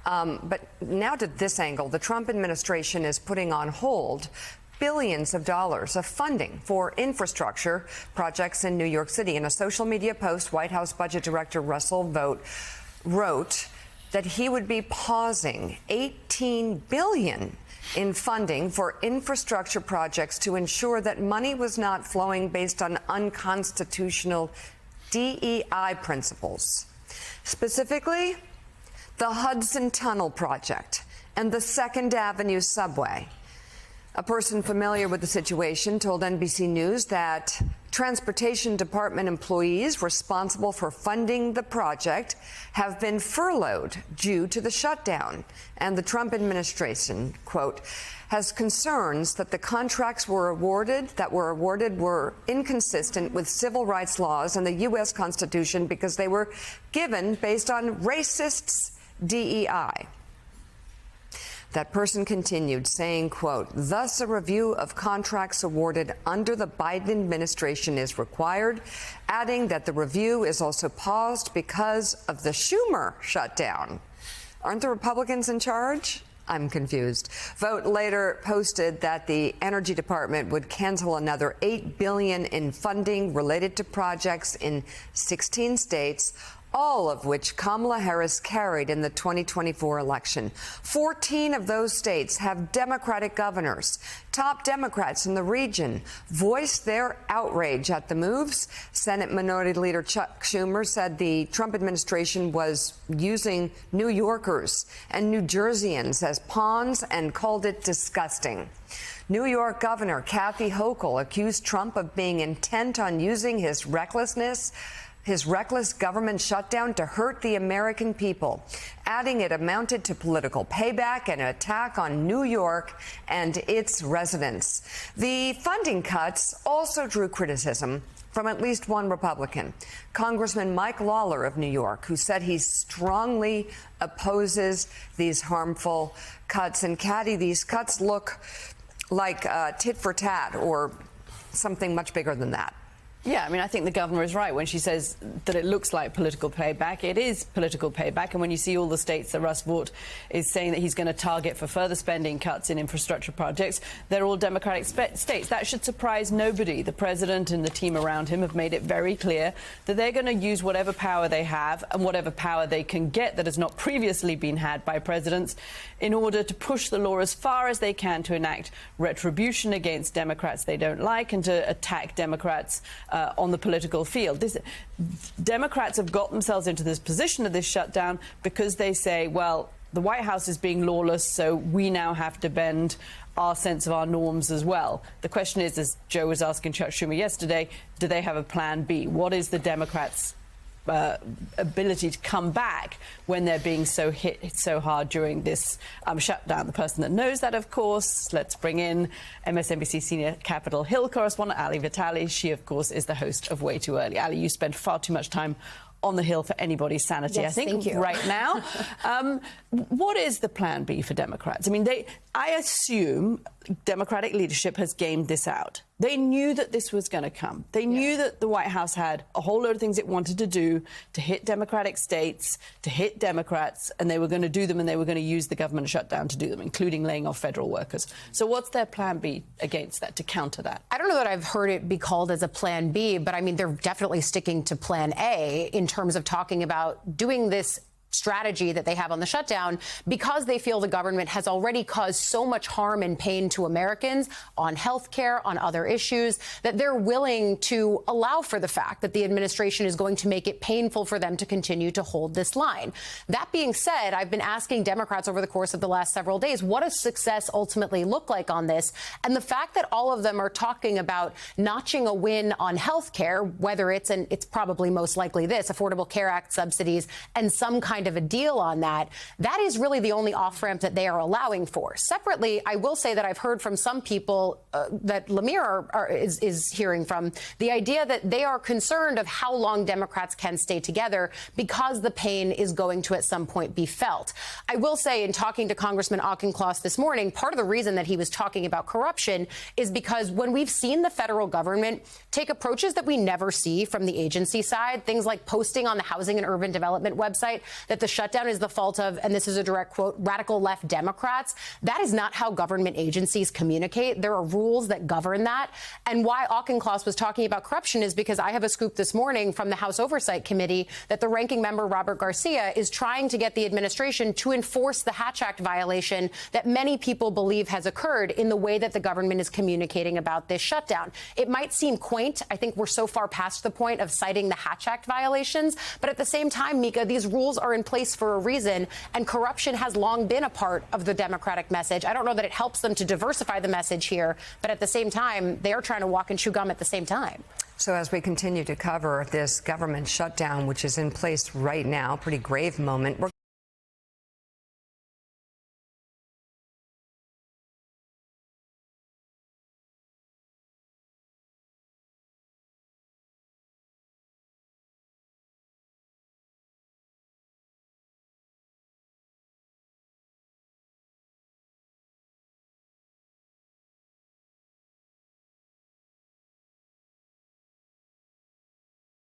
But now to this angle, the Trump administration is putting on hold billions of dollars of funding for infrastructure projects in New York City. In a social media post, White House Budget Director Russell Vought wrote that he would be pausing $18 billion in funding for infrastructure projects to ensure that money was not flowing based on unconstitutional DEI principles. Specifically, the Hudson Tunnel Project and the Second Avenue subway. A person familiar with the situation told NBC News that Transportation Department employees responsible for funding the project have been furloughed due to the shutdown. And the Trump administration, quote, has concerns that the contracts were awarded were inconsistent with civil rights laws and the U.S. Constitution because they were given based on racists' DEI. That person continued saying, quote, thus a review of contracts awarded under the Biden administration is required, adding that the review is also paused because of the Schumer shutdown. Aren't the Republicans in charge? I'm confused. Vought later posted that the Energy Department would cancel another $8 billion in funding related to projects in 16 states, all of which Kamala Harris carried in the 2024 election. 14 of those states have Democratic governors. Top Democrats in the region voiced their outrage at the moves. Senate Minority Leader Chuck Schumer said the Trump administration was using New Yorkers and New Jerseyans as pawns and called it disgusting. New York Governor Kathy Hochul accused Trump of being intent on using his reckless government shutdown to hurt the American people, adding it amounted to political payback and an attack on New York and its residents. The funding cuts also drew criticism from at least one Republican, Congressman Mike Lawler of New York, who said he strongly opposes these harmful cuts. And Kathy, these cuts look like tit for tat or something much bigger than that. Yeah, I mean, I think the governor is right when she says that it looks like political payback. It is political payback. And when you see all the states that Russ Vought is saying that he's going to target for further spending cuts in infrastructure projects, they're all Democratic states. That should surprise nobody. The president and the team around him have made it very clear that they're going to use whatever power they have and whatever power they can get that has not previously been had by presidents in order to push the law as far as they can to enact retribution against Democrats they don't like and to attack Democrats on the political field. Democrats have got themselves into this position of this shutdown because they say, well, the White House is being lawless, so we now have to bend our sense of our norms as well. The question is, as Joe was asking Chuck Schumer yesterday, do they have a plan B? What is the Democrats' ability to come back when they're being so hit so hard during this shutdown? The person that knows that, of course, let's bring in MSNBC senior Capitol Hill correspondent Ali Vitali. She, of course, is the host of Way Too Early. Ali, you spend far too much time on the Hill for anybody's sanity, yes, I think, right now. What is the plan B for Democrats? I mean, I assume Democratic leadership has gamed this out. They knew that this was going to come. They knew that the White House had a whole load of things it wanted to do to hit Democratic states, to hit Democrats, and they were going to do them, and they were going to use the government shutdown to do them, including laying off federal workers. So what's their plan B against that, to counter that? I don't know that I've heard it be called as a plan B, but I mean, they're definitely sticking to plan A in terms of talking about doing this strategy that they have on the shutdown because they feel the government has already caused so much harm and pain to Americans on health care, on other issues, that they're willing to allow for the fact that the administration is going to make it painful for them to continue to hold this line. That being said, I've been asking Democrats over the course of the last several days, what does success ultimately look like on this? And the fact that all of them are talking about notching a win on health care, whether it's, and it's probably most likely this, Affordable Care Act subsidies and some kind of a deal on that, that is really the only off-ramp that they are allowing for. Separately, I will say that I've heard from some people that Lemire is hearing from, the idea that they are concerned of how long Democrats can stay together because the pain is going to at some point be felt. I will say, in talking to Congressman Auchincloss this morning, part of the reason that he was talking about corruption is because when we've seen the federal government take approaches that we never see from the agency side, things like posting on the Housing and Urban Development website that that the shutdown is the fault of, and this is a direct quote, radical left Democrats. That is not how government agencies communicate. There are rules that govern that. And why Auchincloss was talking about corruption is because I have a scoop this morning from the House Oversight Committee that the ranking member, Robert Garcia, is trying to get the administration to enforce the Hatch Act violation that many people believe has occurred in the way that the government is communicating about this shutdown. It might seem quaint. I think we're so far past the point of citing the Hatch Act violations. But at the same time, Mika, these rules are in place for a reason, and corruption has long been a part of the Democratic message. I don't know that it helps them to diversify the message here, but at the same time, they are trying to walk and chew gum at the same time. So as we continue to cover this government shutdown, which is in place right now, pretty grave moment.